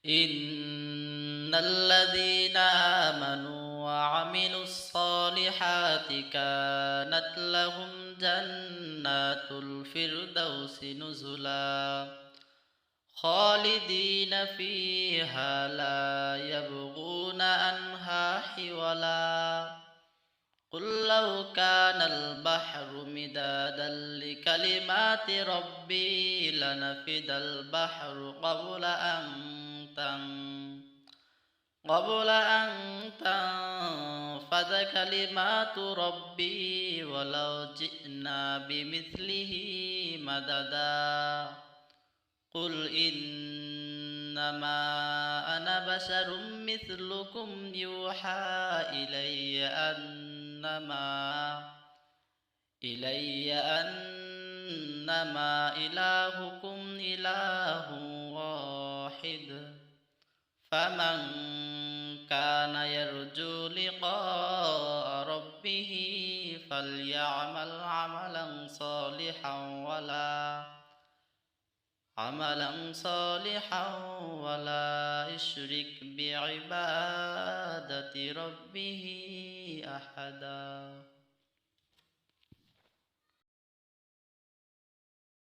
إن الذين آمنوا وعملوا الصالحات كانت لهم جنات الفردوس نزلا خالدين فيها لا يبغون عنها حولا قل لو كان البحر مدادا لكلمات ربي لنفد البحر قبل أن تنفد كلمات ربي ولو جئنا بمثله مددا قل إنما أنا بشر مثلكم يوحى إلي أنما إلهكم إله واحد فمن كان يرجو لقاء ربه فليعمل عملا صالحا ولا يشرك بعبادة ربه أحدا.